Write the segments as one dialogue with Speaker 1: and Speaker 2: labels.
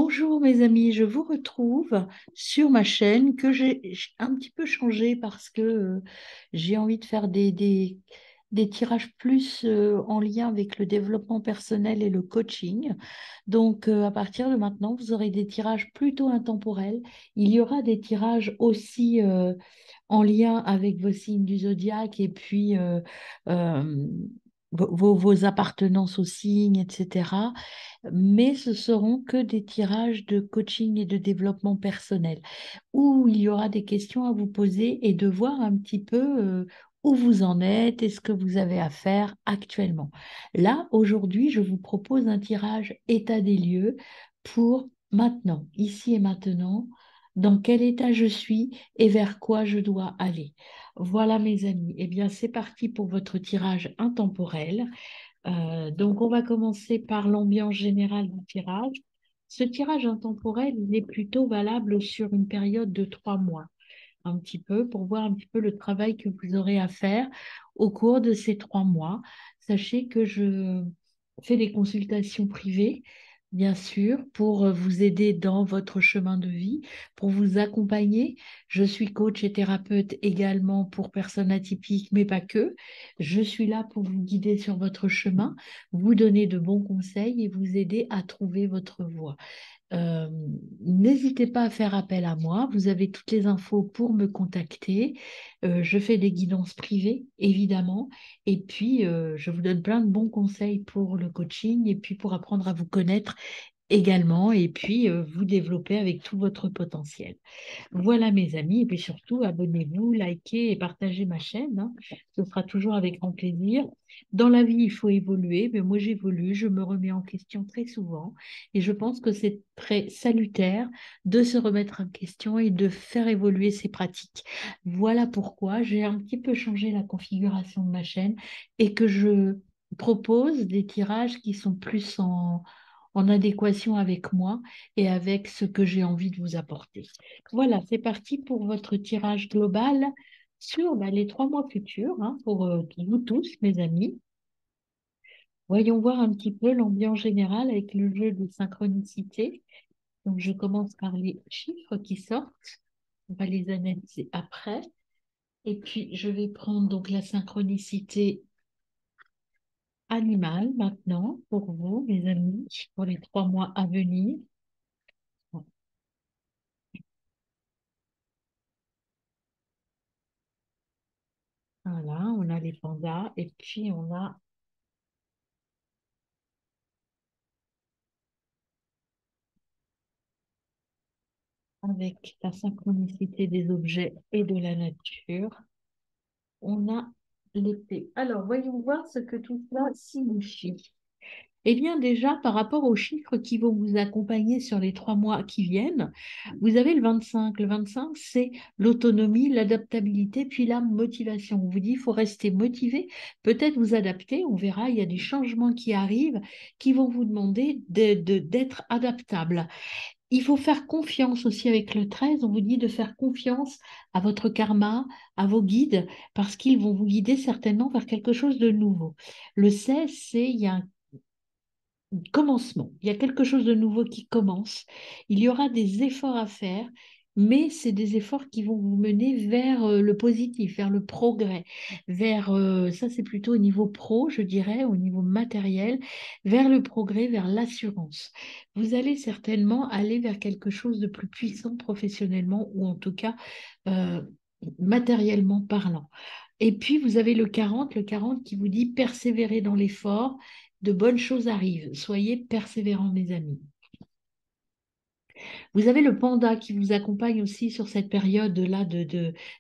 Speaker 1: Bonjour mes amis, je vous retrouve sur ma chaîne que j'ai un petit peu changé parce que j'ai envie de faire des tirages plus en lien avec le développement personnel et le coaching. Donc à partir de maintenant, vous aurez des tirages plutôt intemporels. Il y aura des tirages aussi en lien avec vos signes du zodiaque et puis euh, vos appartenances aux signes, etc, mais ce seront que des tirages de coaching et de développement personnel, où il y aura des questions à vous poser et de voir un petit peu où vous en êtes et ce que vous avez à faire actuellement. Là, aujourd'hui, je vous propose un tirage état des lieux pour maintenant, ici et maintenant, dans quel état je suis et vers quoi je dois aller. Voilà mes amis, eh bien c'est parti pour votre tirage intemporel. Donc, on va commencer par l'ambiance générale du tirage. Ce tirage intemporel, il est plutôt valable sur une période de 3 mois, un petit peu, pour voir un petit peu le travail que vous aurez à faire au cours de ces 3 mois. Sachez que je fais des consultations privées, bien sûr, pour vous aider dans votre chemin de vie, pour vous accompagner. Je suis coach et thérapeute également pour personnes atypiques, mais pas que. Je suis là pour vous guider sur votre chemin, vous donner de bons conseils et vous aider à trouver votre voie. Euh, N'hésitez pas à faire appel à moi. Vous avez toutes les infos pour me contacter. Je fais des guidances privées, évidemment. Et puis, je vous donne plein de bons conseils pour le coaching et puis pour apprendre à vous connaître également. Et puis, vous développer avec tout votre potentiel. Voilà mes amis, et puis surtout abonnez-vous, likez et partagez ma chaîne, hein. Ce sera toujours avec grand plaisir. Dans la vie, il faut évoluer, mais moi j'évolue, je me remets en question très souvent et je pense que c'est très salutaire de se remettre en question et de faire évoluer ses pratiques. Voilà pourquoi j'ai un petit peu changé la configuration de ma chaîne et que je propose des tirages qui sont plus en adéquation avec moi et avec ce que j'ai envie de vous apporter. Voilà, c'est parti pour votre tirage global sur les 3 mois futurs, hein, pour vous tous, mes amis. Voyons voir un petit peu l'ambiance générale avec le jeu de synchronicité. Donc, je commence par les chiffres qui sortent. On va les analyser après. Et puis, je vais prendre donc la synchronicité animale maintenant pour vous, mes amis, pour les 3 mois à venir. Voilà, on a les pandas et puis on a avec la synchronicité des objets et de la nature, on a l'épée. Alors, voyons voir ce que tout cela signifie. Eh bien, déjà, par rapport aux chiffres qui vont vous accompagner sur les 3 mois qui viennent, vous avez le 25. Le 25, c'est l'autonomie, l'adaptabilité, puis la motivation. On vous dit, il faut rester motivé, peut-être vous adapter. On verra, il y a des changements qui arrivent qui vont vous demander d'être adaptable. Il faut faire confiance aussi avec le 13. On vous dit de faire confiance à votre karma, à vos guides, parce qu'ils vont vous guider certainement vers quelque chose de nouveau. Le 16, il y a un commencement. Il y a quelque chose de nouveau qui commence. Il y aura des efforts à faire, mais c'est des efforts qui vont vous mener vers le positif, vers le progrès, vers, ça c'est plutôt au niveau pro, je dirais, au niveau matériel, vers le progrès, vers l'assurance. Vous allez certainement aller vers quelque chose de plus puissant professionnellement ou en tout cas euh, matériellement parlant. Et puis, vous avez le 40 qui vous dit persévérer dans l'effort, de bonnes choses arrivent. Soyez persévérants, mes amis. Vous avez le panda qui vous accompagne aussi sur cette période-là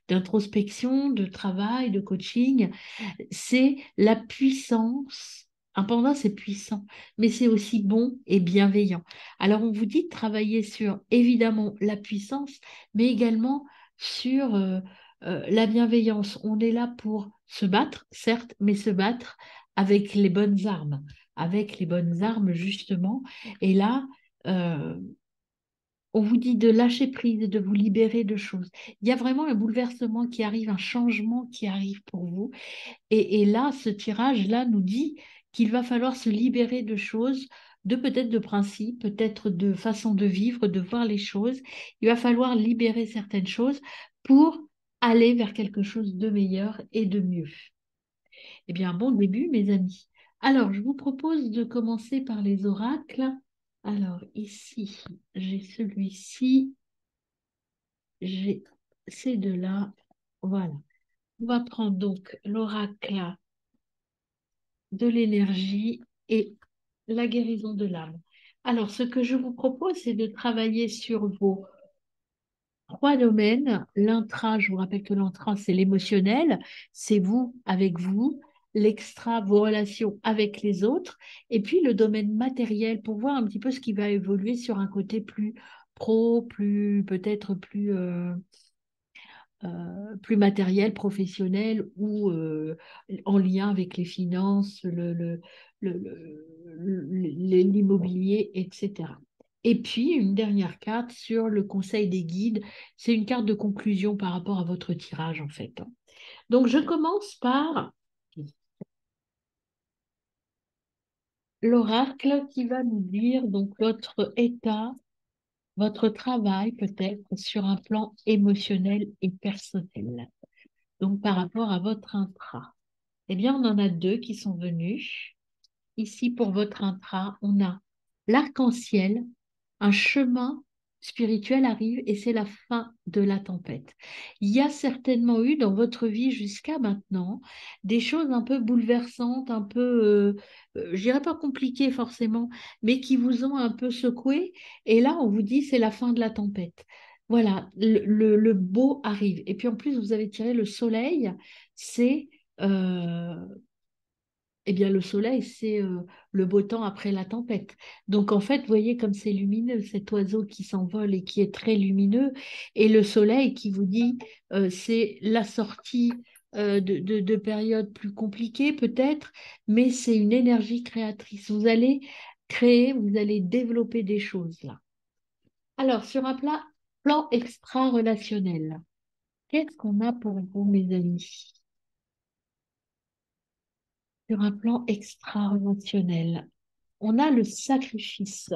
Speaker 1: d'introspection, de travail, de coaching. C'est la puissance. Un panda, c'est puissant, mais c'est aussi bon et bienveillant. Alors, on vous dit de travailler sur, évidemment, la puissance, mais également sur la bienveillance. On est là pour se battre, certes, mais se battre avec les bonnes armes, avec les bonnes armes, justement. Et là, euh, on vous dit de lâcher prise et de vous libérer de choses. Il y a vraiment un bouleversement qui arrive, un changement qui arrive pour vous. Et là, ce tirage-là nous dit qu'il va falloir se libérer de choses de peut-être de principes, peut-être de façon de vivre, de voir les choses. Il va falloir libérer certaines choses pour aller vers quelque chose de meilleur et de mieux. Eh bien, un bon début, mes amis. Alors, je vous propose de commencer par les oracles. Alors, ici, j'ai celui-ci, j'ai ces deux-là. Voilà. On va prendre donc l'oracle de l'énergie et la guérison de l'âme. Alors, ce que je vous propose, c'est de travailler sur vos trois domaines. L'intra, je vous rappelle que l'intra, c'est l'émotionnel, c'est vous avec vous. L'extra, vos relations avec les autres. Et puis le domaine matériel pour voir un petit peu ce qui va évoluer sur un côté plus pro, plus peut-être plus matériel, professionnel ou en lien avec les finances, l'immobilier, etc. Et puis, une dernière carte sur le conseil des guides. C'est une carte de conclusion par rapport à votre tirage, en fait. Donc, je commence par l'oracle qui va nous dire donc votre état, votre travail peut-être sur un plan émotionnel et personnel. Donc, par rapport à votre intra. Eh bien, on en a deux qui sont venus. Ici, pour votre intra, on a l'arc-en-ciel, un chemin spirituel arrive et c'est la fin de la tempête. Il y a certainement eu dans votre vie jusqu'à maintenant des choses un peu bouleversantes, un peu, je dirais pas compliquées forcément, mais qui vous ont un peu secoué. Et là, on vous dit c'est la fin de la tempête. Voilà, le beau arrive. Et puis en plus, vous avez tiré le soleil, c'est euh, eh bien, le soleil, c'est le beau temps après la tempête. Donc, en fait, vous voyez comme c'est lumineux, cet oiseau qui s'envole et qui est très lumineux, et le soleil qui vous dit, c'est la sortie de périodes plus compliquées, peut-être, mais c'est une énergie créatrice. Vous allez créer, vous allez développer des choses là. Alors, sur un plan extra-relationnel, qu'est-ce qu'on a pour vous, mes amis? Sur un plan extra-relationnel, on a le sacrifice.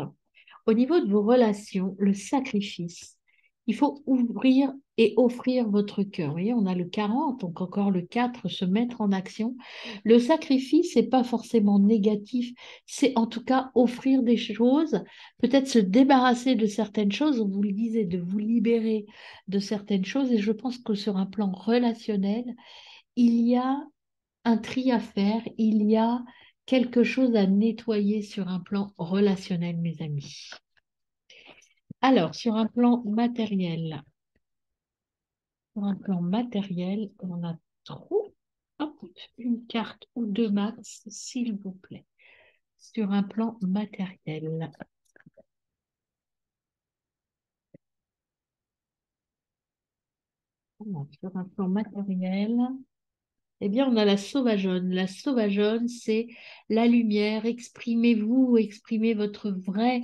Speaker 1: Au niveau de vos relations, le sacrifice, il faut ouvrir et offrir votre cœur. Vous voyez, on a le 40, donc encore le 4, se mettre en action. Le sacrifice, c'est pas forcément négatif, c'est en tout cas offrir des choses, peut-être se débarrasser de certaines choses, on vous le disait, de vous libérer de certaines choses. Et je pense que sur un plan relationnel, il y a un tri à faire, il y a quelque chose à nettoyer sur un plan relationnel, mes amis. Alors, sur un plan matériel, on a trop, hop, une carte ou deux max, s'il vous plaît. Sur un plan matériel. Alors, sur un plan matériel, eh bien, on a la sauvageonne. La sauvageonne, c'est la lumière. Exprimez-vous, exprimez votre vraie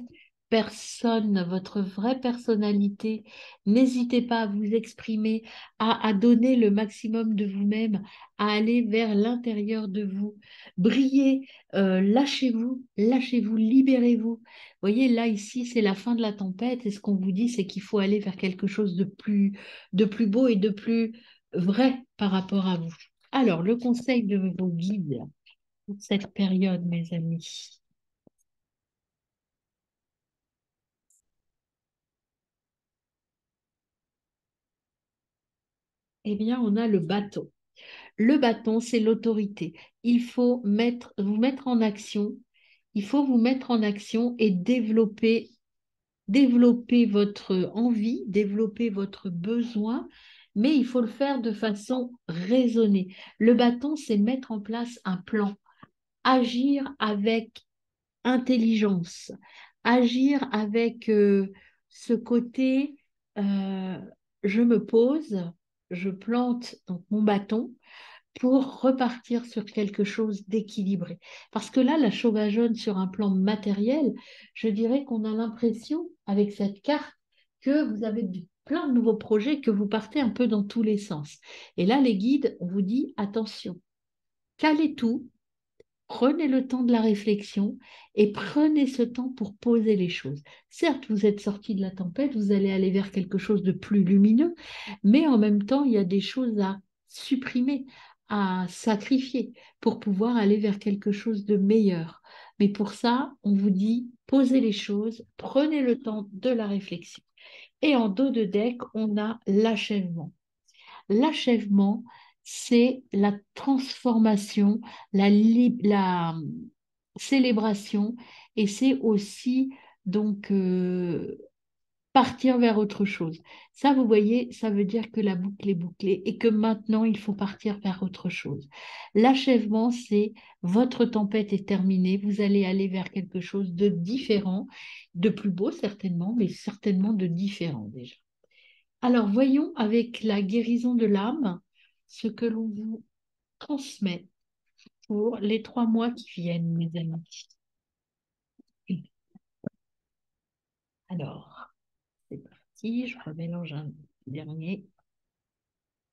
Speaker 1: personne, votre vraie personnalité. N'hésitez pas à vous exprimer, à donner le maximum de vous-même, à aller vers l'intérieur de vous. Brillez, lâchez-vous, lâchez-vous, libérez-vous. Vous voyez, là, ici, c'est la fin de la tempête. Et ce qu'on vous dit, c'est qu'il faut aller vers quelque chose de plus beau et de plus vrai par rapport à vous. Alors, le conseil de vos guides pour cette période, mes amis. Eh bien, on a le bâton. Le bâton, c'est l'autorité. Il faut vous mettre en action. Il faut vous mettre en action et développer votre envie, développer votre besoin, mais il faut le faire de façon raisonnée. Le bâton, c'est mettre en place un plan, agir avec intelligence, agir avec ce côté, euh, je me pose, je plante donc mon bâton pour repartir sur quelque chose d'équilibré. Parce que là, la chauvageonne sur un plan matériel, je dirais qu'on a l'impression, avec cette carte, que vous avez plein de nouveaux projets, que vous partez un peu dans tous les sens. Et là, les guides, on vous dit, attention, calez tout, Prenez le temps de la réflexion et prenez ce temps pour poser les choses. Certes, vous êtes sorti de la tempête, vous allez aller vers quelque chose de plus lumineux, mais en même temps, il y a des choses à supprimer, à sacrifier pour pouvoir aller vers quelque chose de meilleur. Mais pour ça, on vous dit, posez les choses, prenez le temps de la réflexion. Et en dos de deck, on a l'achèvement. L'achèvement, c'est la transformation, la célébration, et c'est aussi donc partir vers autre chose. Ça, vous voyez, ça veut dire que la boucle est bouclée et que maintenant, il faut partir vers autre chose. L'achèvement, c'est votre tempête est terminée, vous allez aller vers quelque chose de différent, de plus beau certainement, mais certainement de différent déjà. Alors, voyons avec la guérison de l'âme ce que l'on vous transmet pour les 3 mois qui viennent, mes amis. Alors, c'est parti, je remélange un dernier.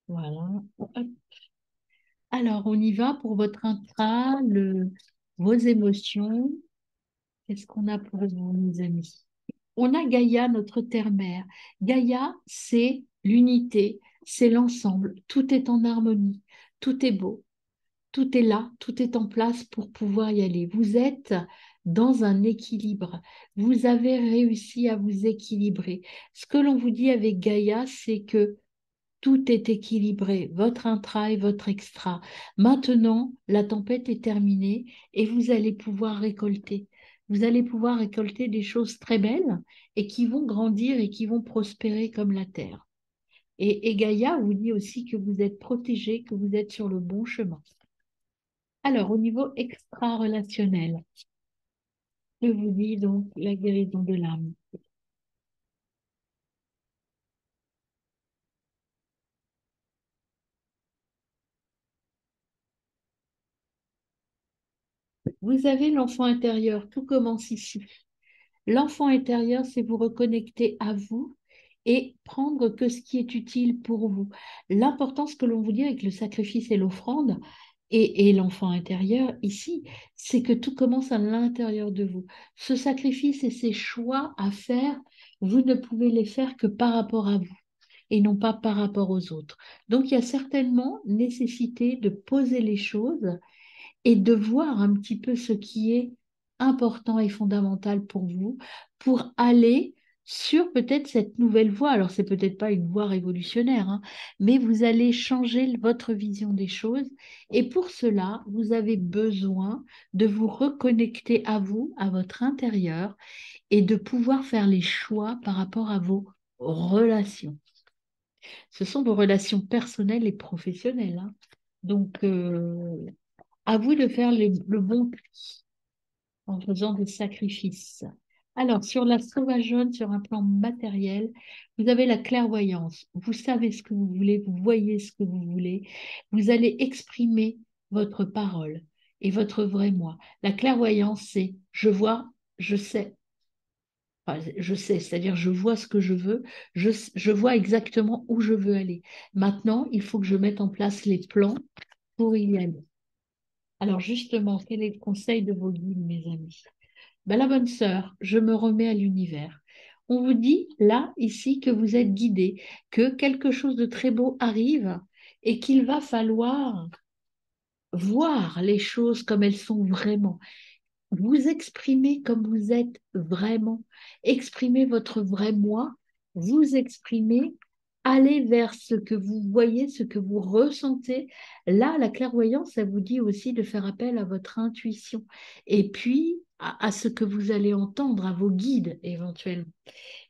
Speaker 1: Voilà. Hop. Alors, on y va pour votre intra, vos émotions. Qu'est-ce qu'on a pour vous, mes amis? On a Gaïa, notre terre-mère. Gaïa, c'est l'unité, c'est l'ensemble. Tout est en harmonie, tout est beau. Tout est là, tout est en place pour pouvoir y aller. Vous êtes dans un équilibre. Vous avez réussi à vous équilibrer. Ce que l'on vous dit avec Gaïa, c'est que tout est équilibré, votre intra et votre extra. Maintenant, la tempête est terminée et vous allez pouvoir récolter. Vous allez pouvoir récolter des choses très belles et qui vont grandir et qui vont prospérer comme la terre. Et Gaïa vous dit aussi que vous êtes protégé, que vous êtes sur le bon chemin. Alors, au niveau extra-relationnel, je vous dis donc la guérison de l'âme. Vous avez l'enfant intérieur, tout commence ici. L'enfant intérieur, c'est vous reconnecter à vous et prendre que ce qui est utile pour vous. L'importance que l'on vous dit avec le sacrifice et l'offrande et l'enfant intérieur ici, c'est que tout commence à l'intérieur de vous. Ce sacrifice et ces choix à faire, vous ne pouvez les faire que par rapport à vous et non pas par rapport aux autres. Donc, il y a certainement nécessité de poser les choses et de voir un petit peu ce qui est important et fondamental pour vous pour aller sur peut-être cette nouvelle voie. Alors, c'est peut-être pas une voie révolutionnaire, hein, mais vous allez changer votre vision des choses. Et pour cela, vous avez besoin de vous reconnecter à vous, à votre intérieur, et de pouvoir faire les choix par rapport à vos relations. Ce sont vos relations personnelles et professionnelles, hein. Donc, à vous de faire le bon prix en faisant des sacrifices. Alors, sur la sauvageonne, sur un plan matériel, vous avez la clairvoyance. Vous savez ce que vous voulez, vous voyez ce que vous voulez. Vous allez exprimer votre parole et votre vrai moi. La clairvoyance, c'est je vois, je sais. Enfin, je sais, c'est-à-dire je vois ce que je veux, je vois exactement où je veux aller. Maintenant, il faut que je mette en place les plans pour y aller. Alors justement, quel est le conseil de vos guides, mes amis? Ben, la bonne sœur, je me remets à l'univers. On vous dit là, ici, que vous êtes guidé, que quelque chose de très beau arrive et qu'il va falloir voir les choses comme elles sont vraiment. Vous exprimez comme vous êtes vraiment. Exprimez votre vrai moi. Vous exprimez. Allez vers ce que vous voyez, ce que vous ressentez. Là, la clairvoyance, elle vous dit aussi de faire appel à votre intuition et puis à ce que vous allez entendre, à vos guides éventuellement.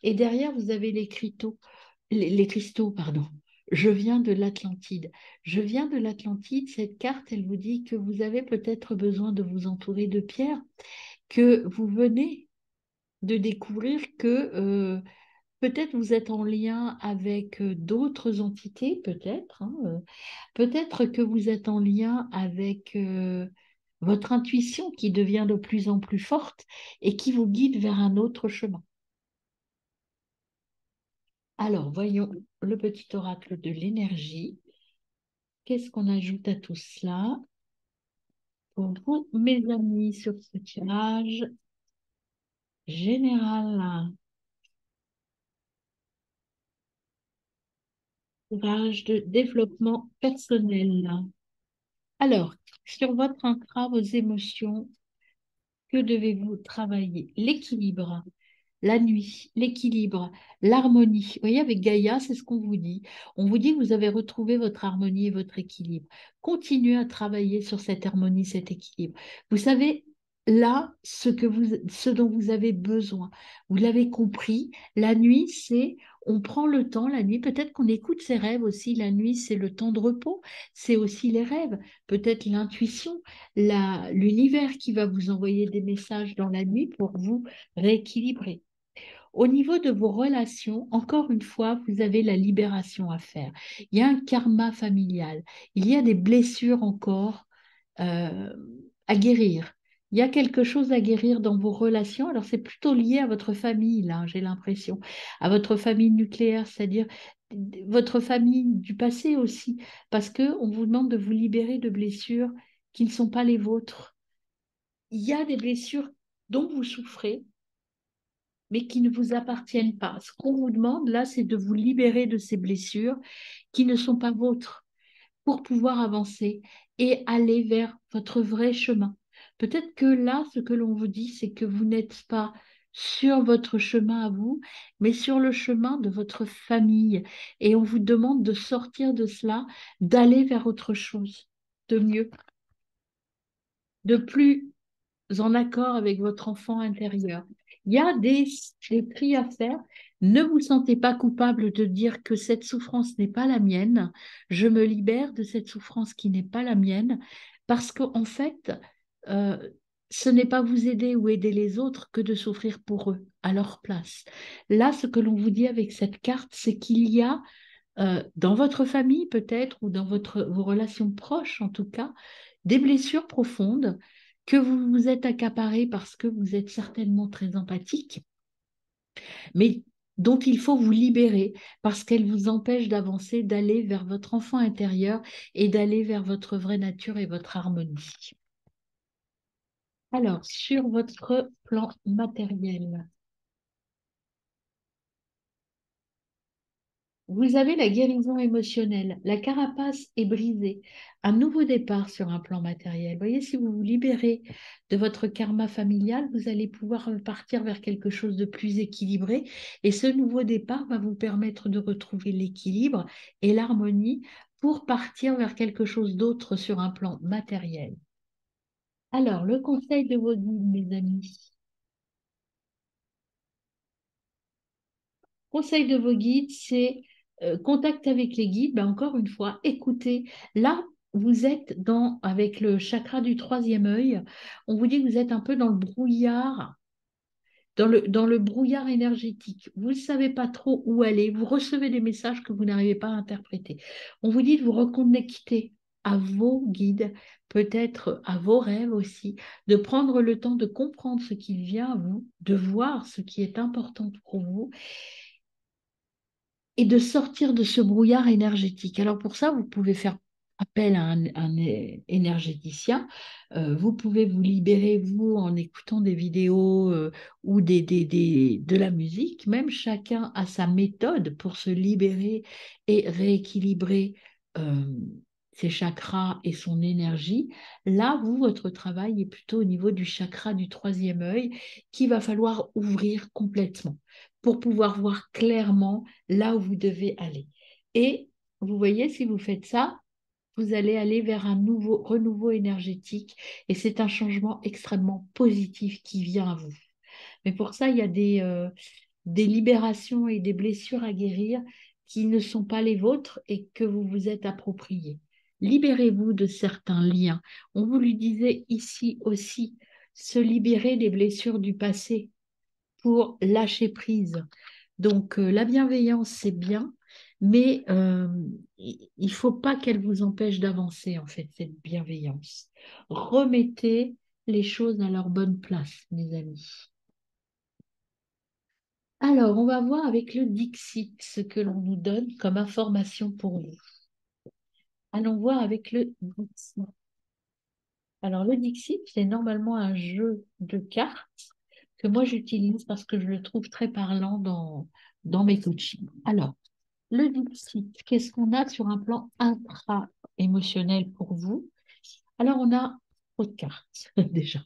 Speaker 1: Et derrière, vous avez les cristaux, pardon. Je viens de l'Atlantide. Je viens de l'Atlantide. Cette carte, elle vous dit que vous avez peut-être besoin de vous entourer de pierres, que vous venez de découvrir que peut-être vous êtes en lien avec d'autres entités, peut-être, hein, peut-être que vous êtes en lien avec votre intuition qui devient de plus en plus forte et qui vous guide vers un autre chemin. Alors, voyons le petit oracle de l'énergie. Qu'est-ce qu'on ajoute à tout cela pour vous, mes amis, sur ce tirage général, tirage de développement personnel. Alors, sur votre intra, vos émotions, que devez-vous travailler? L'équilibre, la nuit, l'équilibre, l'harmonie. Vous voyez, avec Gaïa, c'est ce qu'on vous dit. On vous dit que vous avez retrouvé votre harmonie et votre équilibre. Continuez à travailler sur cette harmonie, cet équilibre. Vous savez, là, ce dont vous avez besoin, vous l'avez compris, la nuit, c'est, on prend le temps, la nuit, peut-être qu'on écoute ses rêves aussi. La nuit, c'est le temps de repos, c'est aussi les rêves, peut-être l'intuition, l'univers qui va vous envoyer des messages dans la nuit pour vous rééquilibrer. Au niveau de vos relations, encore une fois, vous avez la libération à faire. Il y a un karma familial, il y a des blessures encore euh, à guérir. Il y a quelque chose à guérir dans vos relations. Alors, c'est plutôt lié à votre famille, là, j'ai l'impression, à votre famille nucléaire, c'est-à-dire votre famille du passé aussi, parce qu'on vous demande de vous libérer de blessures qui ne sont pas les vôtres. Il y a des blessures dont vous souffrez, mais qui ne vous appartiennent pas. Ce qu'on vous demande là, c'est de vous libérer de ces blessures qui ne sont pas vôtres pour pouvoir avancer et aller vers votre vrai chemin. Peut-être que là, ce que l'on vous dit, c'est que vous n'êtes pas sur votre chemin à vous, mais sur le chemin de votre famille. Et on vous demande de sortir de cela, d'aller vers autre chose, de mieux, de plus en accord avec votre enfant intérieur. Il y a des tri à faire. Ne vous sentez pas coupable de dire que cette souffrance n'est pas la mienne. Je me libère de cette souffrance qui n'est pas la mienne parce qu'en fait, euh, ce n'est pas vous aider ou aider les autres que de souffrir pour eux, à leur place. Là, ce que l'on vous dit avec cette carte, c'est qu'il y a dans votre famille peut-être ou dans vos relations proches en tout cas, des blessures profondes que vous vous êtes accaparées parce que vous êtes certainement très empathique, mais dont il faut vous libérer parce qu'elles vous empêchent d'avancer, d'aller vers votre enfant intérieur et d'aller vers votre vraie nature et votre harmonie. Alors, sur votre plan matériel, vous avez la guérison émotionnelle, la carapace est brisée, un nouveau départ sur un plan matériel. Vous voyez, si vous vous libérez de votre karma familial, vous allez pouvoir partir vers quelque chose de plus équilibré et ce nouveau départ va vous permettre de retrouver l'équilibre et l'harmonie pour partir vers quelque chose d'autre sur un plan matériel. Alors, le conseil de vos guides, mes amis. Conseil de vos guides, c'est contact avec les guides. Ben, encore une fois, écoutez. Là, vous êtes avec le chakra du troisième œil. On vous dit que vous êtes un peu dans le brouillard, dans le brouillard énergétique. Vous ne savez pas trop où aller. Vous recevez des messages que vous n'arrivez pas à interpréter. On vous dit de vous reconnecter à vos guides, peut-être à vos rêves aussi, de prendre le temps de comprendre ce qui vient à vous, de voir ce qui est important pour vous et de sortir de ce brouillard énergétique. Alors pour ça, vous pouvez faire appel à un énergéticien. Vous pouvez vous libérer, vous, en écoutant des vidéos ou de la musique. Même chacun a sa méthode pour se libérer et rééquilibrer euh, ses chakras et son énergie. Là, vous, votre travail est plutôt au niveau du chakra du troisième œil qu'il va falloir ouvrir complètement pour pouvoir voir clairement là où vous devez aller. Et vous voyez, si vous faites ça, vous allez aller vers un nouveau renouveau énergétique et c'est un changement extrêmement positif qui vient à vous. Mais pour ça, il y a des libérations et des blessures à guérir qui ne sont pas les vôtres et que vous vous êtes appropriées. Libérez-vous de certains liens. On vous lui disait ici aussi, se libérer des blessures du passé pour lâcher prise. Donc, la bienveillance, c'est bien, mais il ne faut pas qu'elle vous empêche d'avancer, en fait, cette bienveillance. Remettez les choses à leur bonne place, mes amis. Alors, on va voir avec le Dixit ce que l'on nous donne comme information pour vous. Allons voir avec le Dixit. Alors, le Dixit, c'est normalement un jeu de cartes que moi j'utilise parce que je le trouve très parlant dans mes coachings. Alors, le Dixit, qu'est-ce qu'on a sur un plan intra-émotionnel pour vous? Alors, on a trop de cartes, déjà.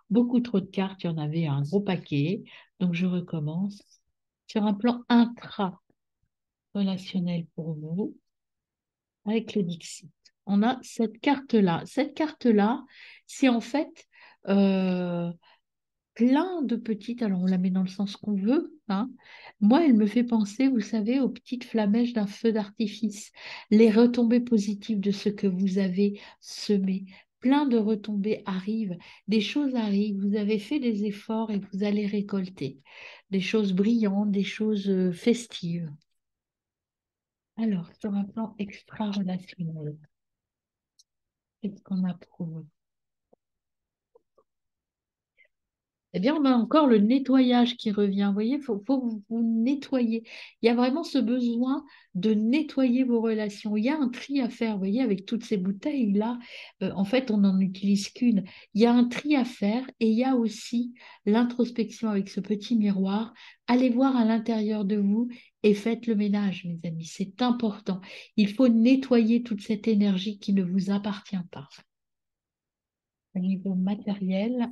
Speaker 1: Beaucoup trop de cartes, il y en avait un gros paquet. Donc, je recommence. Sur un plan intra-relationnel pour vous, avec le Dixit, on a cette carte-là. Cette carte-là, c'est en fait euh, plein de petites, alors on la met dans le sens qu'on veut, hein. Moi, elle me fait penser, vous savez, aux petites flamèches d'un feu d'artifice, les retombées positives de ce que vous avez semé. Plein de retombées arrivent, des choses arrivent, vous avez fait des efforts et vous allez récolter des choses brillantes, des choses festives. Alors, sur un plan extra-relationnel, qu'est-ce qu'on approuve? Eh bien, on a encore le nettoyage qui revient. Vous voyez, faut vous nettoyer. Il y a vraiment ce besoin de nettoyer vos relations. Il y a un tri à faire, vous voyez, avec toutes ces bouteilles-là. En fait, on n'en utilise qu'une. Il y a un tri à faire et il y a aussi l'introspection avec ce petit miroir. Allez voir à l'intérieur de vous et faites le ménage, mes amis. C'est important. Il faut nettoyer toute cette énergie qui ne vous appartient pas. Au niveau matériel,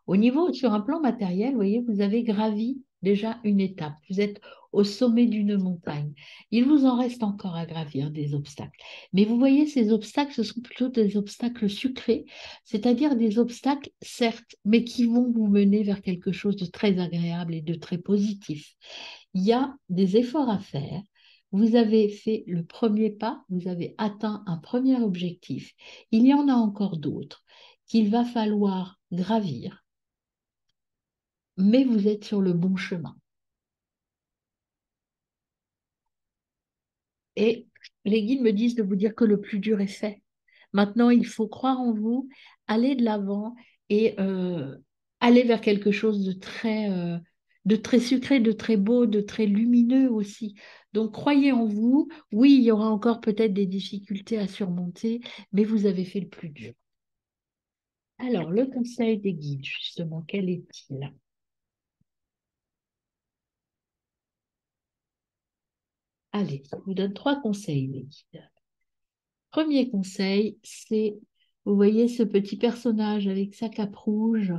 Speaker 1: au niveau, sur un plan matériel, vous voyez, vous avez gravi déjà une étape. Vous êtes au sommet d'une montagne. Il vous en reste encore à gravir des obstacles. Mais vous voyez, ces obstacles, ce sont plutôt des obstacles sucrés, c'est-à-dire des obstacles, certes, mais qui vont vous mener vers quelque chose de très agréable et de très positif. Il y a des efforts à faire. Vous avez fait le premier pas, vous avez atteint un premier objectif. Il y en a encore d'autres qu'il va falloir gravir, mais vous êtes sur le bon chemin. Et les guides me disent de vous dire que le plus dur est fait. Maintenant, il faut croire en vous, aller de l'avant et aller vers quelque chose de très sucré, de très beau, de très lumineux aussi. Donc, croyez en vous. Oui, il y aura encore peut-être des difficultés à surmonter, mais vous avez fait le plus dur. Alors, le conseil des guides, justement, quel est-il? Allez, je vous donne trois conseils, les guides. Premier conseil, c'est, vous voyez ce petit personnage avec sa cape rouge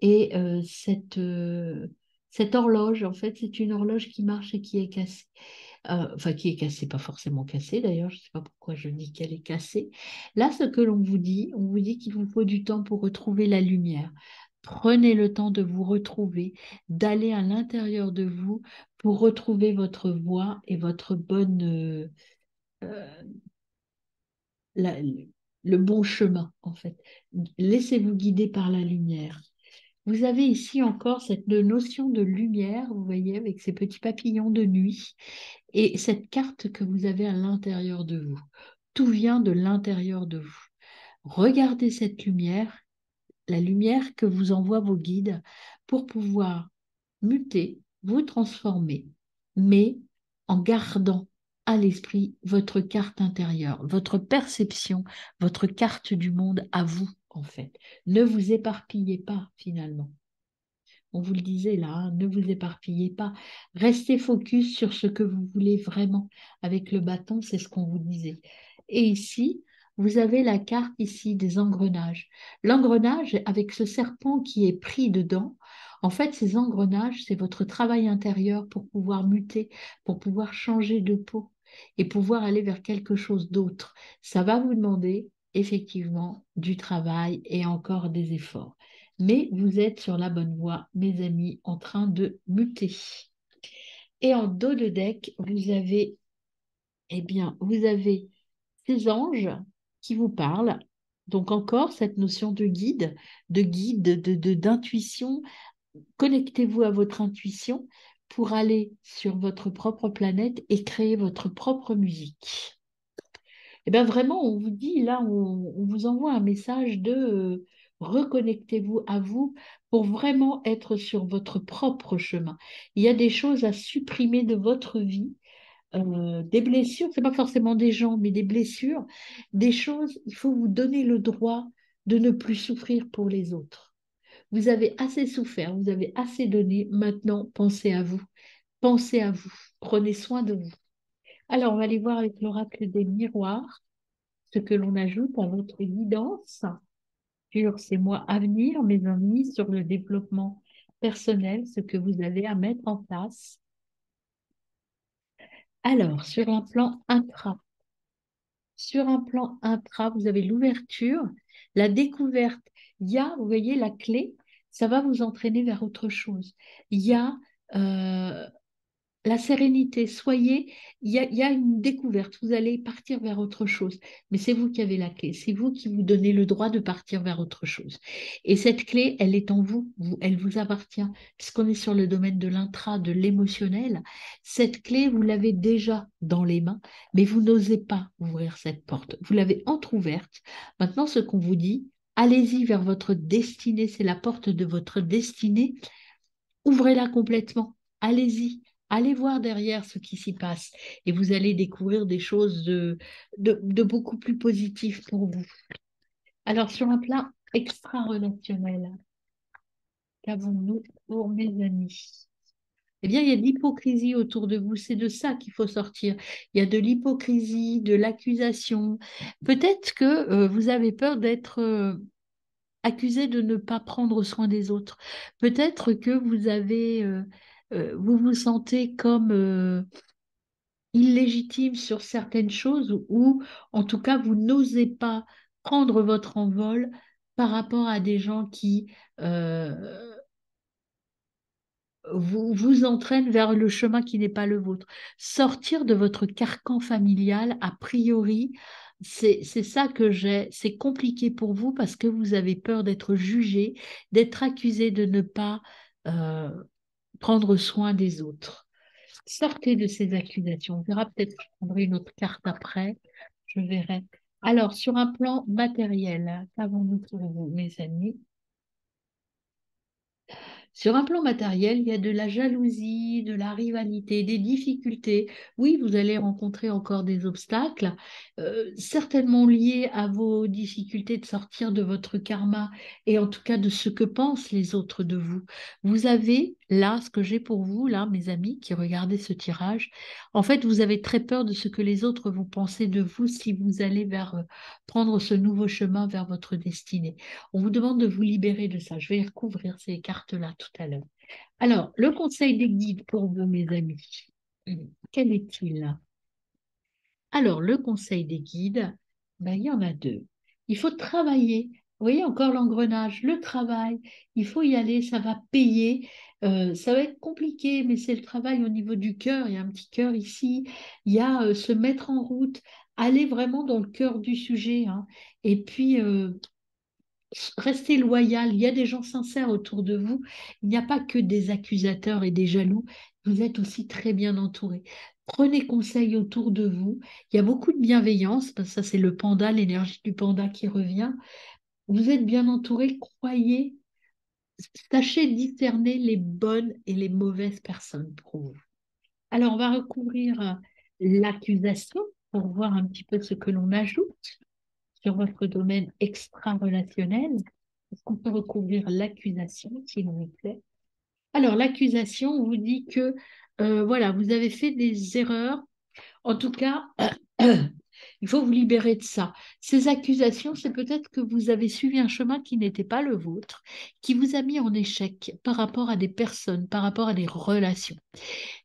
Speaker 1: et cette horloge, en fait, c'est une horloge qui marche et qui est cassée. Enfin, qui est cassée, pas forcément cassée d'ailleurs, je ne sais pas pourquoi je dis qu'elle est cassée. Là, ce que l'on vous dit, on vous dit qu'il vous faut du temps pour retrouver la lumière. Prenez le temps de vous retrouver, d'aller à l'intérieur de vous pour retrouver votre voie et votre euh, la- le bon chemin, en fait. Laissez-vous guider par la lumière. Vous avez ici encore cette notion de lumière, vous voyez, avec ces petits papillons de nuit et cette carte que vous avez à l'intérieur de vous. Tout vient de l'intérieur de vous. Regardez cette lumière, la lumière que vous envoient vos guides pour pouvoir muter, vous transformer, mais en gardant à l'esprit votre carte intérieure, votre perception, votre carte du monde à vous, en fait. Ne vous éparpillez pas, finalement. On vous le disait là, hein, ne vous éparpillez pas. Restez focus sur ce que vous voulez vraiment. Avec le bâton, c'est ce qu'on vous disait. Et ici, vous avez la carte ici des engrenages. L'engrenage, avec ce serpent qui est pris dedans, en fait, ces engrenages, c'est votre travail intérieur pour pouvoir muter, pour pouvoir changer de peau et pouvoir aller vers quelque chose d'autre. Ça va vous demander effectivement du travail et encore des efforts. Mais vous êtes sur la bonne voie, mes amis, en train de muter. Et en dos de deck, vous avez, eh bien, vous avez ces anges qui vous parlent. Donc encore cette notion de guide, d'intuition. Connectez-vous à votre intuition pour aller sur votre propre planète et créer votre propre musique. Et bien vraiment, on vous dit, là, on vous envoie un message de reconnectez-vous à vous pour vraiment être sur votre propre chemin. Il y a des choses à supprimer de votre vie des blessures, c'est pas forcément des gens, mais des blessures, des choses, il faut vous donner le droit de ne plus souffrir pour les autres. Vous avez assez souffert, vous avez assez donné, maintenant pensez à vous. Pensez à vous, prenez soin de vous. Alors, on va aller voir avec l'oracle des miroirs ce que l'on ajoute à votre guidance sur ces mois à venir, mes amis, sur le développement personnel, ce que vous avez à mettre en place. Alors, sur un plan intra, vous avez l'ouverture, la découverte. Il y a, vous voyez, la clé, ça va vous entraîner vers autre chose. Il y a euh, la sérénité, soyez, il y a une découverte, vous allez partir vers autre chose, mais c'est vous qui avez la clé, c'est vous qui vous donnez le droit de partir vers autre chose. Et cette clé, elle est en vous, elle vous appartient, puisqu'on est sur le domaine de l'intra, de l'émotionnel. Cette clé, vous l'avez déjà dans les mains, mais vous n'osez pas ouvrir cette porte. Vous l'avez entr'ouverte. Maintenant, ce qu'on vous dit, allez-y vers votre destinée, c'est la porte de votre destinée. Ouvrez-la complètement. Allez-y. Allez voir derrière ce qui s'y passe et vous allez découvrir des choses de beaucoup plus positives pour vous. Alors, sur un plan extra-relationnel, qu'avons-nous pour mes amis? Eh bien, il y a de l'hypocrisie autour de vous. C'est de ça qu'il faut sortir. Il y a de l'hypocrisie, de l'accusation. Peut-être que vous avez peur d'être accusé de ne pas prendre soin des autres. Peut-être que vous vous sentez comme illégitime sur certaines choses ou en tout cas vous n'osez pas prendre votre envol par rapport à des gens qui euh, vous entraînent vers le chemin qui n'est pas le vôtre. Sortir de votre carcan familial, a priori, c'est ça que j'ai. C'est compliqué pour vous parce que vous avez peur d'être jugé, d'être accusé de ne pas euh, prendre soin des autres. Sortez de ces accusations. On verra peut-être que je prendrai une autre carte après. Je verrai. Alors, sur un plan matériel, qu'avons-nous pour vous, mes amis? Sur un plan matériel, il y a de la jalousie, de la rivalité, des difficultés. Oui, vous allez rencontrer encore des obstacles, certainement liés à vos difficultés de sortir de votre karma et en tout cas de ce que pensent les autres de vous. Vous avez là, ce que j'ai pour vous, là, mes amis qui regardez ce tirage, en fait, vous avez très peur de ce que les autres vont penser de vous si vous allez vers prendre ce nouveau chemin vers votre destinée. On vous demande de vous libérer de ça. Je vais recouvrir ces cartes-là tout à l'heure. Alors, le conseil des guides pour vous, mes amis, quel est-il? Alors, le conseil des guides, ben, il y en a deux. Il faut travailler. Vous voyez encore l'engrenage, le travail. Il faut y aller, ça va payer. Ça va être compliqué, mais c'est le travail au niveau du cœur. Il y a un petit cœur ici. Il y a se mettre en route, aller vraiment dans le cœur du sujet, hein. Et puis, restez loyal. Il y a des gens sincères autour de vous. Il n'y a pas que des accusateurs et des jaloux. Vous êtes aussi très bien entouré. Prenez conseil autour de vous. Il y a beaucoup de bienveillance, parce que ça c'est le panda, l'énergie du panda qui revient. Vous êtes bien entouré, croyez, sachez discerner les bonnes et les mauvaises personnes pour vous. Alors on va recouvrir l'accusation pour voir un petit peu ce que l'on ajoute sur votre domaine extra-relationnel. Est-ce qu'on peut recouvrir l'accusation, s'il vous plaît? Alors, l'accusation vous dit que voilà, vous avez fait des erreurs. En tout cas, il faut vous libérer de ça. Ces accusations, c'est peut-être que vous avez suivi un chemin qui n'était pas le vôtre, qui vous a mis en échec par rapport à des personnes, par rapport à des relations.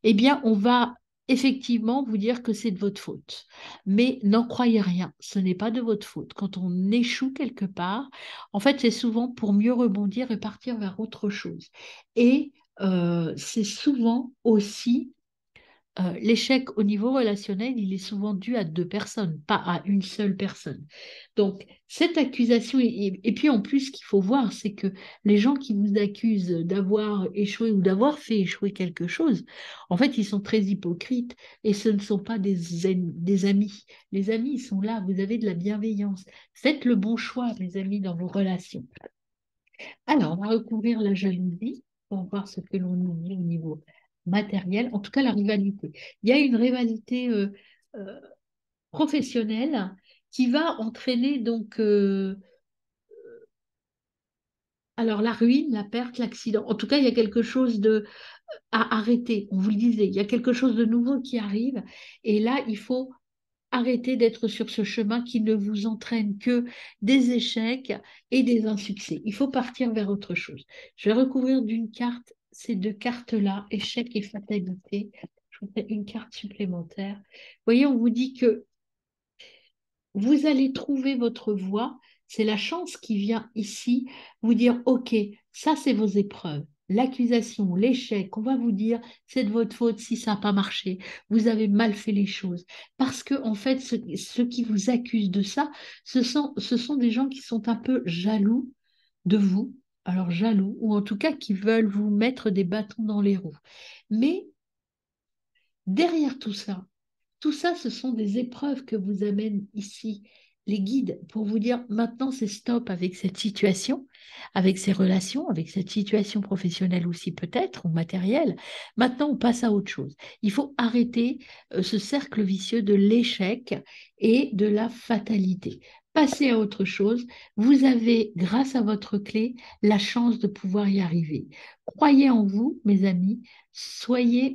Speaker 1: Eh bien, on va effectivement vous dire que c'est de votre faute. Mais n'en croyez rien, ce n'est pas de votre faute. Quand on échoue quelque part, en fait, c'est souvent pour mieux rebondir et partir vers autre chose. Et c'est souvent aussi l'échec au niveau relationnel, il est souvent dû à deux personnes, pas à une seule personne. Donc, cette accusation, et puis en plus, ce qu'il faut voir, c'est que les gens qui vous accusent d'avoir échoué ou d'avoir fait échouer quelque chose, en fait, ils sont très hypocrites et ce ne sont pas des amis. Les amis, ils sont là, vous avez de la bienveillance. Faites le bon choix, mes amis, dans vos relations. Alors, on va recouvrir la jalousie pour voir ce que l'on nous dit au niveau matérielle, en tout cas la rivalité. Il y a une rivalité euh, professionnelle qui va entraîner donc alors la ruine, la perte, l'accident. En tout cas, il y a quelque chose de à arrêter. On vous le disait, il y a quelque chose de nouveau qui arrive et là, il faut arrêter d'être sur ce chemin qui ne vous entraîne que des échecs et des insuccès. Il faut partir vers autre chose. Je vais recouvrir d'une carte ces deux cartes-là, échec et fatalité. Je vous fais une carte supplémentaire. Vous voyez, on vous dit que vous allez trouver votre voie. C'est la chance qui vient ici vous dire, OK, ça c'est vos épreuves. L'accusation, l'échec, on va vous dire, c'est de votre faute si ça n'a pas marché. Vous avez mal fait les choses. Parce que, en fait, ceux qui vous accusent de ça, ce sont des gens qui sont un peu jaloux de vous. Alors, jaloux, ou en tout cas qui veulent vous mettre des bâtons dans les roues. Mais derrière tout ça, ce sont des épreuves que vous amènent ici les guides pour vous dire maintenant c'est stop avec cette situation, avec ces relations, avec cette situation professionnelle aussi peut-être ou matérielle. Maintenant, on passe à autre chose. Il faut arrêter ce cercle vicieux de l'échec et de la fatalité. Passer à autre chose. Vous avez, grâce à votre clé, la chance de pouvoir y arriver. Croyez en vous, mes amis.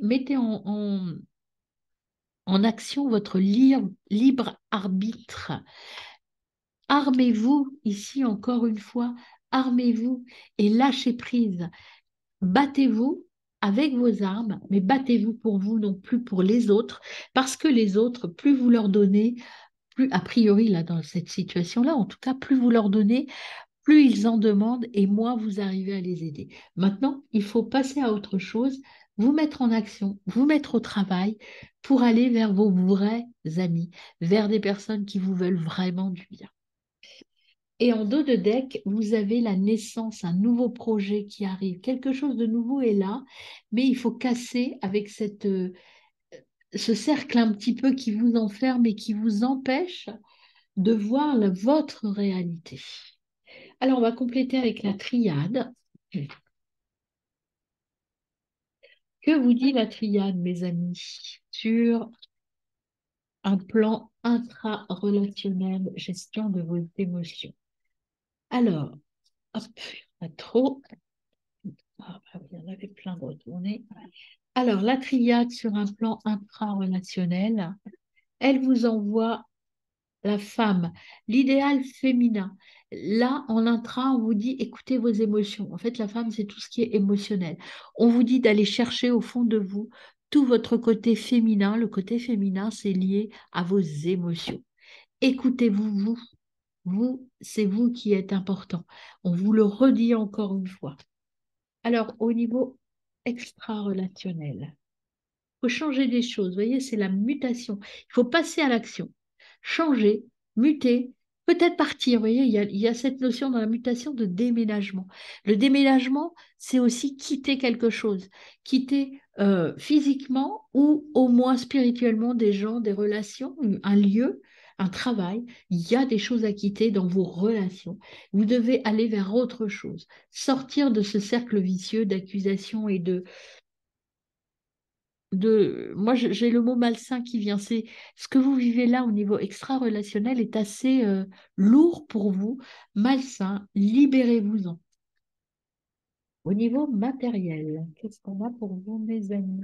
Speaker 1: Mettez en action votre libre arbitre. Armez-vous, ici encore une fois, armez-vous et lâchez prise. Battez-vous avec vos armes, mais battez-vous pour vous, non plus pour les autres, parce que les autres, plus vous leur donnez, plus, a priori, là, dans cette situation-là, en tout cas, plus vous leur donnez, plus ils en demandent et moins vous arrivez à les aider. Maintenant, il faut passer à autre chose, vous mettre en action, vous mettre au travail pour aller vers vos vrais amis, vers des personnes qui vous veulent vraiment du bien. Et en dos de deck, vous avez la naissance, un nouveau projet qui arrive. Quelque chose de nouveau est là, mais il faut casser avec ce cercle un petit peu qui vous enferme et qui vous empêche de voir votre réalité. Alors, on va compléter avec la triade. Que vous dit la triade, mes amis, sur un plan intra-relationnel, gestion de vos émotions? Alors, hop, pas trop. Ah, bah oui, il y en avait plein de retournés. Alors, la triade sur un plan intra-relationnel, elle vous envoie la femme, l'idéal féminin. Là, en intra, on vous dit écoutez vos émotions. En fait, la femme, c'est tout ce qui est émotionnel. On vous dit d'aller chercher au fond de vous tout votre côté féminin. Le côté féminin, c'est lié à vos émotions. Écoutez-vous, vous, c'est vous qui êtes important. On vous le redit encore une fois. Alors, au niveau extra-relationnel, faut changer des choses. Vous voyez, c'est la mutation. Il faut passer à l'action. Changer, muter, peut-être partir. Vous voyez, il y a cette notion dans la mutation de déménagement. Le déménagement, c'est aussi quitter quelque chose. Quitter physiquement ou au moins spirituellement des gens, des relations, un lieu, un travail. Il y a des choses à quitter dans vos relations. Vous devez aller vers autre chose. Sortir de ce cercle vicieux d'accusations et moi j'ai le mot malsain qui vient, c'est ce que vous vivez là au niveau extra-relationnel est assez lourd pour vous, malsain, libérez-vous-en. Au niveau matériel, qu'est-ce qu'on a pour vous, mes amis?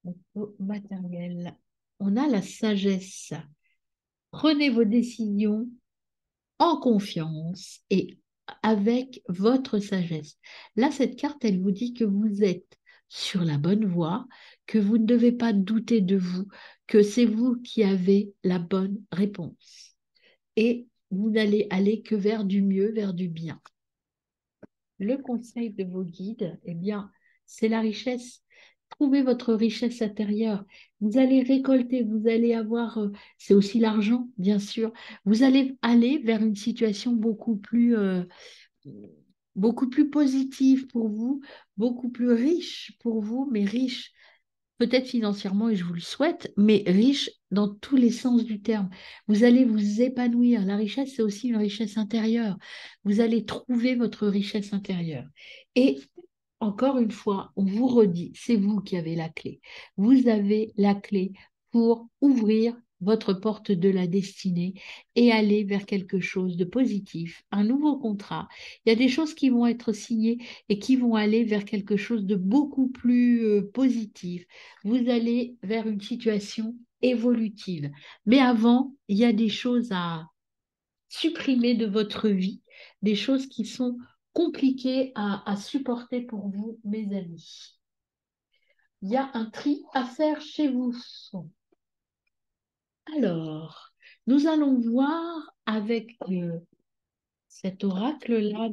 Speaker 1: Au niveau matériel, on a la sagesse. Prenez vos décisions en confiance et avec votre sagesse. Là, cette carte, elle vous dit que vous êtes sur la bonne voie, que vous ne devez pas douter de vous, que c'est vous qui avez la bonne réponse. Et vous n'allez aller que vers du mieux, vers du bien. Le conseil de vos guides, eh bien, c'est la richesse. Trouvez votre richesse intérieure. Vous allez récolter, vous allez avoir, c'est aussi l'argent, bien sûr. Vous allez aller vers une situation beaucoup plus positive pour vous, beaucoup plus riche pour vous, mais riche peut-être financièrement, et je vous le souhaite, mais riche dans tous les sens du terme. Vous allez vous épanouir. La richesse, c'est aussi une richesse intérieure. Vous allez trouver votre richesse intérieure. Et encore une fois, on vous redit, c'est vous qui avez la clé. Vous avez la clé pour ouvrir votre porte de la destinée et aller vers quelque chose de positif, un nouveau contrat. Il y a des choses qui vont être signées et qui vont aller vers quelque chose de beaucoup plus positif. Vous allez vers une situation évolutive. Mais avant, il y a des choses à supprimer de votre vie, des choses qui sont compliquées à supporter pour vous, mes amis. Il y a un tri à faire chez vous. Alors, nous allons voir avec cet oracle-là,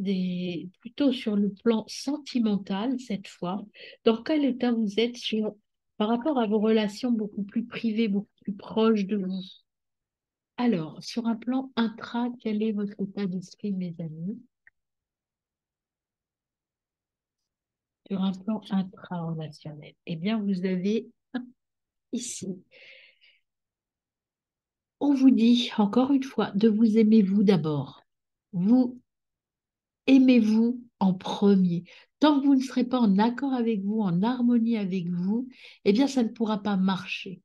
Speaker 1: plutôt sur le plan sentimental cette fois, dans quel état vous êtes par rapport à vos relations beaucoup plus privées, beaucoup plus proches de vous. Alors, sur un plan intra, quel est votre état d'esprit, mes amis? Sur un plan intra-relationnel. Eh bien, vous avez ici, on vous dit encore une fois de vous aimer vous d'abord. Vous aimez-vous en premier. Tant que vous ne serez pas en accord avec vous, en harmonie avec vous, eh bien, ça ne pourra pas marcher.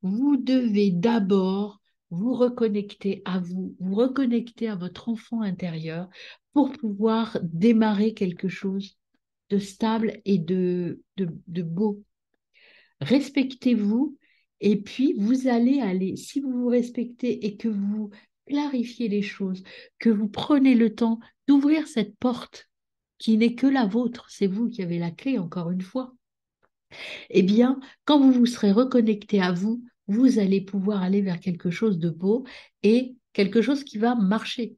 Speaker 1: Vous devez d'abord vous reconnecter à vous, vous reconnecter à votre enfant intérieur pour pouvoir démarrer quelque chose de stable et de beau. Respectez-vous et puis vous allez aller, si vous vous respectez et que vous clarifiez les choses, que vous prenez le temps d'ouvrir cette porte qui n'est que la vôtre, c'est vous qui avez la clé encore une fois, eh bien, quand vous vous serez reconnecté à vous, vous allez pouvoir aller vers quelque chose de beau et quelque chose qui va marcher.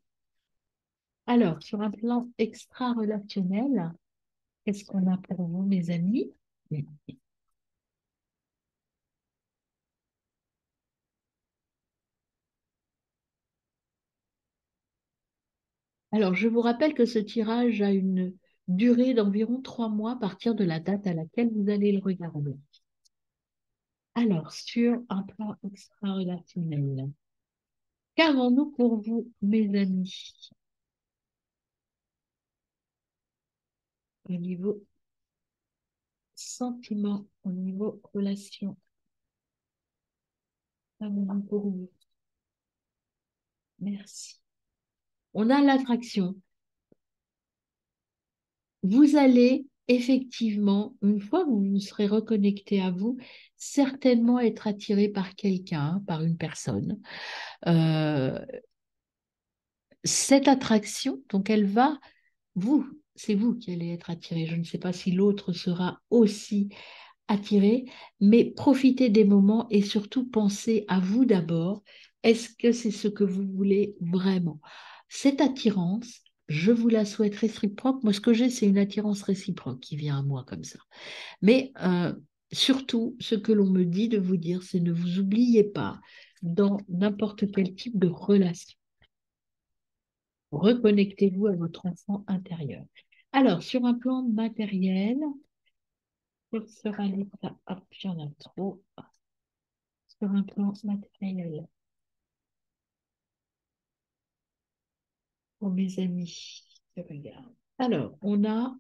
Speaker 1: Alors, sur un plan extra-relationnel, qu'est-ce qu'on a pour vous, mes amis? Alors, je vous rappelle que ce tirage a une durée d'environ 3 mois à partir de la date à laquelle vous allez le regarder. Alors, sur un plan extra-relationnel, qu'avons-nous pour vous, mes amis, au niveau sentiment, au niveau relation? Qu'avons-nous pour vous? Merci. On a l'attraction. Vous allez effectivement, une fois que vous vous serez reconnecté à vous, certainement être attiré par quelqu'un, par une personne. Euh, Cette attraction, donc elle va, vous, c'est vous qui allez être attiré. Je ne sais pas si l'autre sera aussi attiré, mais profitez des moments et surtout pensez à vous d'abord. Est-ce que c'est ce que vous voulez vraiment? Cette attirance, je vous la souhaite réciproque. Moi, ce que j'ai, c'est une attirance réciproque qui vient à moi comme ça. Mais surtout, ce que l'on me dit de vous dire, c'est ne vous oubliez pas dans n'importe quel type de relation. Reconnectez-vous à votre enfant intérieur. Alors, sur un plan matériel, quel sera l'état? Hop, il y en a trop. Sur un plan matériel, pour mes amis, je regarde. Alors, on a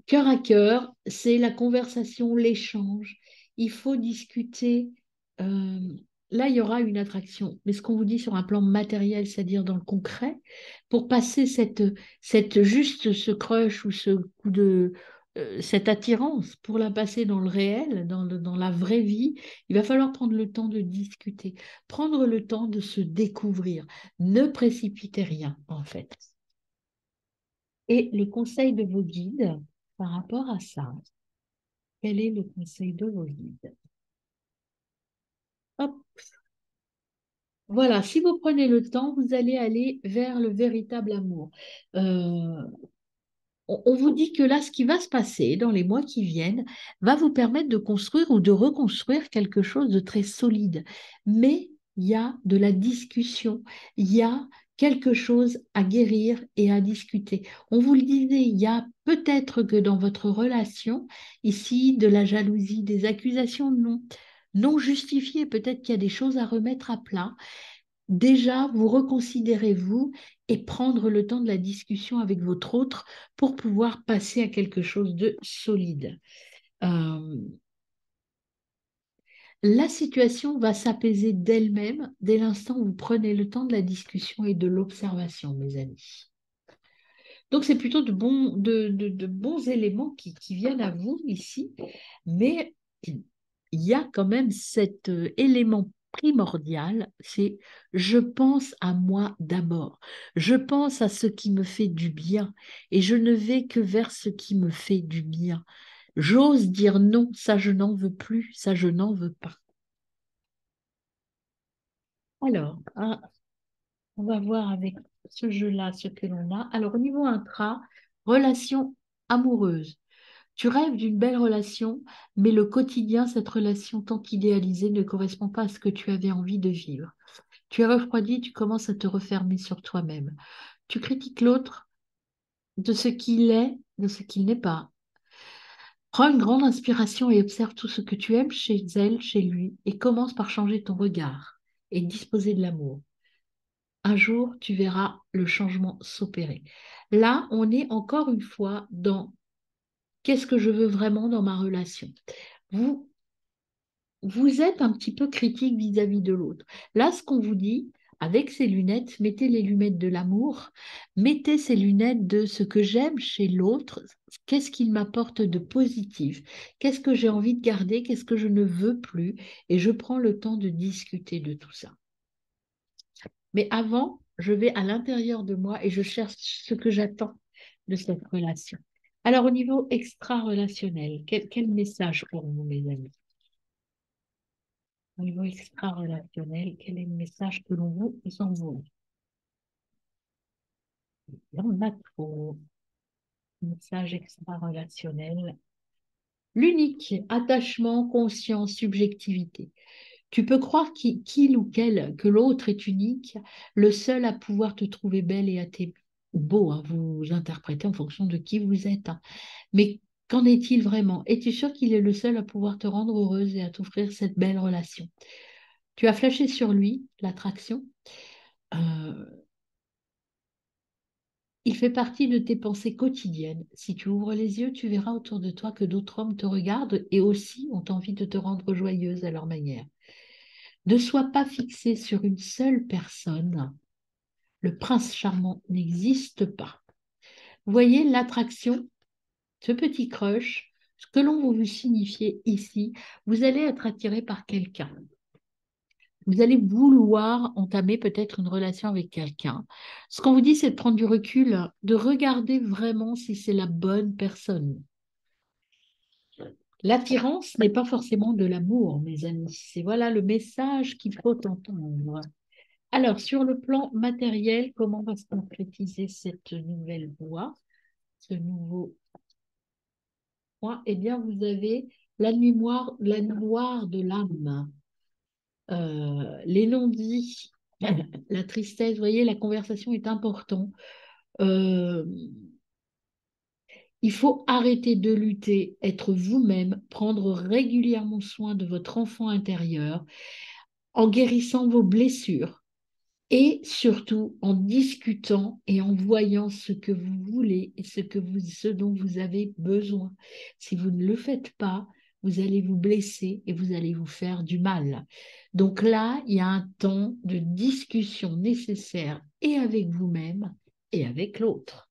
Speaker 1: cœur à cœur, c'est la conversation, l'échange. Il faut discuter. euh, Là, il y aura une attraction. Mais ce qu'on vous dit sur un plan matériel, c'est-à-dire dans le concret, pour passer juste ce crush ou ce coup cette attirance, pour la passer dans le réel, dans la vraie vie, il va falloir prendre le temps de discuter, prendre le temps de se découvrir. Ne précipitez rien, en fait. Et le conseil de vos guides par rapport à ça, quel est le conseil de vos guides? Hop, voilà, si vous prenez le temps, vous allez aller vers le véritable amour. Euh, on vous dit que là, ce qui va se passer dans les mois qui viennent va vous permettre de construire ou de reconstruire quelque chose de très solide. Mais il y a de la discussion, il y a quelque chose à guérir et à discuter. On vous le disait, il y a peut-être que dans votre relation, ici, de la jalousie, des accusations non justifiées, peut-être qu'il y a des choses à remettre à plat. déjà vous reconsidérez-vous et prendre le temps de la discussion avec votre autre pour pouvoir passer à quelque chose de solide. Euh, la situation va s'apaiser d'elle-même dès l'instant où vous prenez le temps de la discussion et de l'observation, mes amis. Donc, c'est plutôt de bons éléments qui viennent à vous ici, mais il y a quand même cet élément primordial, c'est je pense à moi d'abord, je pense à ce qui me fait du bien et je ne vais que vers ce qui me fait du bien. J'ose dire non, ça je n'en veux plus, ça je n'en veux pas. Alors, on va voir avec ce jeu-là ce que l'on a. Alors, au niveau intra, relation amoureuse. Tu rêves d'une belle relation, mais le quotidien, cette relation tant qu'idéalisée, ne correspond pas à ce que tu avais envie de vivre. Tu es refroidi, tu commences à te refermer sur toi-même. Tu critiques l'autre de ce qu'il est, de ce qu'il n'est pas. Prends une grande inspiration et observe tout ce que tu aimes chez elle, chez lui, et commence par changer ton regard et disposer de l'amour. Un jour, tu verras le changement s'opérer. Là, on est encore une fois dans qu'est-ce que je veux vraiment dans ma relation. Vous, vous êtes un petit peu critique vis-à-vis de l'autre. Là, ce qu'on vous dit, avec ces lunettes, mettez les lunettes de l'amour, mettez ces lunettes de ce que j'aime chez l'autre, qu'est-ce qu'il m'apporte de positif, qu'est-ce que j'ai envie de garder, qu'est-ce que je ne veux plus, et je prends le temps de discuter de tout ça. Mais avant, je vais à l'intérieur de moi et je cherche ce que j'attends de cette relation. Alors, au niveau extra-relationnel, quel message pour vous, mes amis? Au niveau extra-relationnel, quel est le message que l'on vous envoie? On a trop. Message extra-relationnel. L'unique attachement, conscience, subjectivité. Tu peux croire qu'il ou qu'elle, que l'autre est unique, le seul à pouvoir te trouver belle et à t'aimer. Beau, hein, vous interprétez en fonction de qui vous êtes, hein. Mais qu'en est-il vraiment? Es-tu sûr qu'il est le seul à pouvoir te rendre heureuse et à t'offrir cette belle relation? Tu as flashé sur lui, l'attraction. Euh, il fait partie de tes pensées quotidiennes. Si tu ouvres les yeux, tu verras autour de toi que d'autres hommes te regardent et aussi ont envie de te rendre joyeuse à leur manière. Ne sois pas fixé sur une seule personne. Le prince charmant n'existe pas. Vous voyez l'attraction, ce petit crush, ce que l'on veut vous signifier ici, vous allez être attiré par quelqu'un. Vous allez vouloir entamer peut-être une relation avec quelqu'un. Ce qu'on vous dit, c'est de prendre du recul, de regarder vraiment si c'est la bonne personne. L'attirance n'est pas forcément de l'amour, mes amis. C'est voilà le message qu'il faut entendre. Alors, sur le plan matériel, comment va se concrétiser cette nouvelle voie, ce nouveau point? Eh bien, vous avez la noire de l'âme, les non-dits, la tristesse. Vous voyez, la conversation est importante. Euh, il faut arrêter de lutter, être vous-même, prendre régulièrement soin de votre enfant intérieur en guérissant vos blessures. Et surtout en discutant et en voyant ce que vous voulez et ce dont vous avez besoin. Si vous ne le faites pas, vous allez vous blesser et vous allez vous faire du mal. Donc là, il y a un temps de discussion nécessaire et avec vous-même et avec l'autre.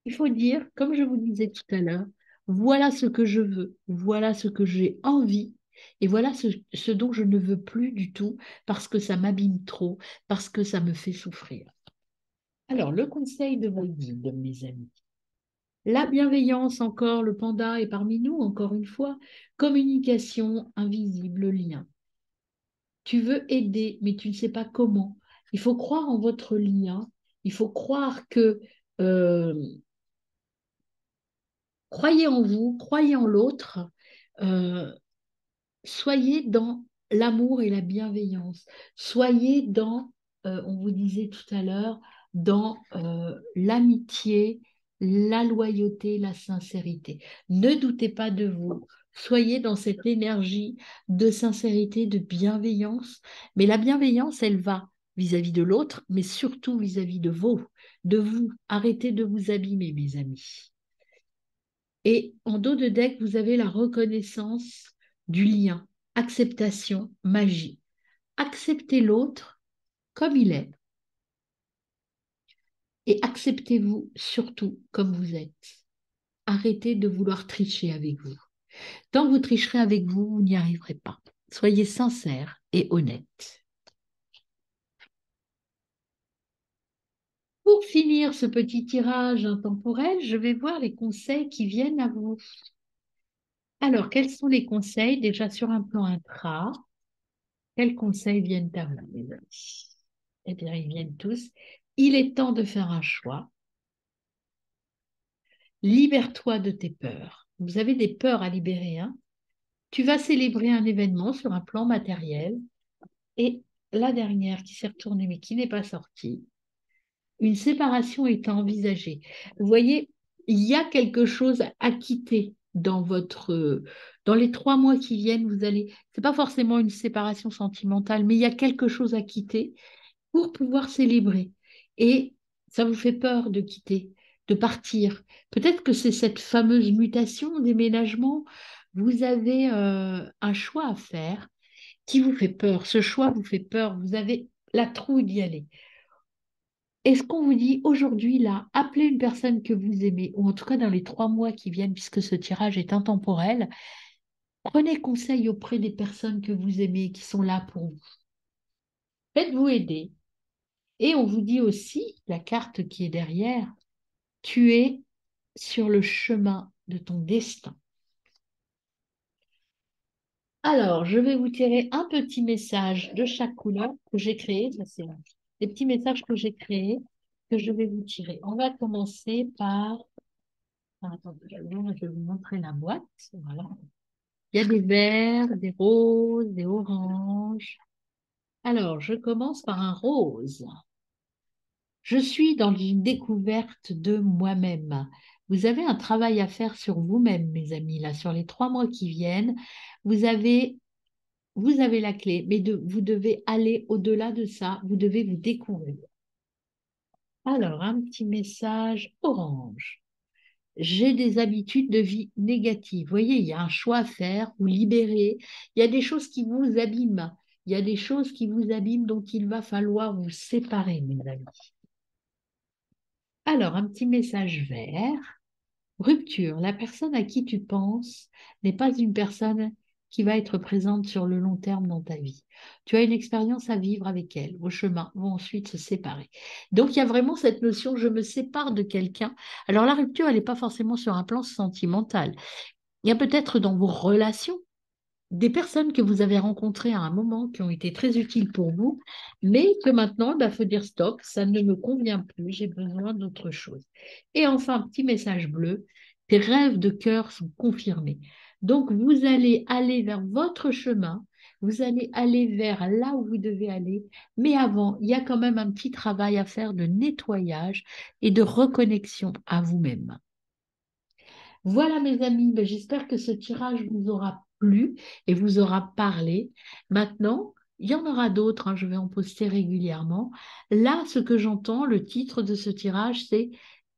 Speaker 1: Il faut dire, comme je vous disais tout à l'heure, voilà ce que je veux, voilà ce que j'ai envie, et voilà ce dont je ne veux plus du tout parce que ça m'abîme trop, parce que ça me fait souffrir. Alors, le conseil de vos guides, mes amis. La bienveillance, encore, le panda est parmi nous, encore une fois. Communication, invisible, lien. Tu veux aider, mais tu ne sais pas comment. Il faut croire en votre lien. Il faut croire que euh, croyez en vous, croyez en l'autre, euh, soyez dans l'amour et la bienveillance, soyez dans, on vous disait tout à l'heure, dans l'amitié, la loyauté, la sincérité. Ne doutez pas de vous, Soyez dans cette énergie de sincérité, de bienveillance. Mais la bienveillance, elle va vis-à-vis de l'autre, mais surtout vis-à-vis de vous, de vous. Arrêtez de vous abîmer, mes amis. Et en dos de deck, vous avez la reconnaissance du lien, acceptation, magie. Acceptez l'autre comme il est et acceptez-vous surtout comme vous êtes. Arrêtez de vouloir tricher avec vous. Tant que vous tricherez avec vous, vous n'y arriverez pas. Soyez sincère et honnête. Pour finir ce petit tirage intemporel, je vais voir les conseils qui viennent à vous. Alors, quels sont les conseils déjà sur un plan intra? Quels conseils viennent à vous, mes amis? Eh bien, ils viennent tous. Il est temps de faire un choix. Libère-toi de tes peurs. Vous avez des peurs à libérer, hein? Tu vas célébrer un événement sur un plan matériel. Et la dernière qui s'est retournée mais qui n'est pas sortie, une séparation est envisagée. Vous voyez, il y a quelque chose à quitter dans dans les 3 mois qui viennent. C'est pas forcément une séparation sentimentale, mais il y a quelque chose à quitter pour pouvoir célébrer. Et ça vous fait peur de quitter, de partir. Peut-être que c'est cette fameuse mutation, déménagement. Vous avez un choix à faire qui vous fait peur. Ce choix vous fait peur. Vous avez la trouille d'y aller. Est-ce qu'on vous dit aujourd'hui, là, appelez une personne que vous aimez, ou en tout cas dans les 3 mois qui viennent, puisque ce tirage est intemporel, prenez conseil auprès des personnes que vous aimez, qui sont là pour vous. Faites-vous aider. Et on vous dit aussi, la carte qui est derrière, tu es sur le chemin de ton destin. Alors, je vais vous tirer un petit message de chaque couleur que j'ai créé. Ça, c'est des petits messages que j'ai créés, que je vais vous tirer. On va commencer par... Attendez, je vais vous montrer la boîte. Voilà. Il y a des verts, des roses, des oranges. Alors, je commence par un rose. Je suis dans une découverte de moi-même. Vous avez un travail à faire sur vous-même, mes amis, là, sur les 3 mois qui viennent. Vous avez, vous avez la clé, mais vous devez aller au-delà de ça. Vous devez vous découvrir. Alors, un petit message orange. J'ai des habitudes de vie négatives. Vous voyez, il y a un choix à faire, vous libérer. Il y a des choses qui vous abîment. Il y a des choses qui vous abîment, donc il va falloir vous séparer, mes amis. Alors, un petit message vert. Rupture. La personne à qui tu penses n'est pas une personne qui va être présente sur le long terme dans ta vie. Tu as une expérience à vivre avec elle. Vos chemins vont ensuite se séparer. Donc, il y a vraiment cette notion, je me sépare de quelqu'un. Alors, la rupture, elle n'est pas forcément sur un plan sentimental. Il y a peut-être dans vos relations des personnes que vous avez rencontrées à un moment qui ont été très utiles pour vous, mais que maintenant, il faut dire stop, ça ne me convient plus, j'ai besoin d'autre chose. Et enfin, un petit message bleu, tes rêves de cœur sont confirmés. Donc, vous allez aller vers votre chemin, vous allez aller vers là où vous devez aller, mais avant, il y a quand même un petit travail à faire de nettoyage et de reconnexion à vous-même. Voilà mes amis, ben, j'espère que ce tirage vous aura plu et vous aura parlé. Maintenant, il y en aura d'autres, hein, je vais en poster régulièrement. Là, ce que j'entends, le titre de ce tirage, c'est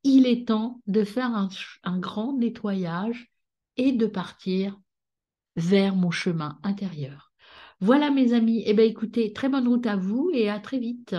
Speaker 1: Il est temps de faire un grand nettoyage et de partir vers mon chemin intérieur. Voilà mes amis, eh bien écoutez, très bonne route à vous et à très vite.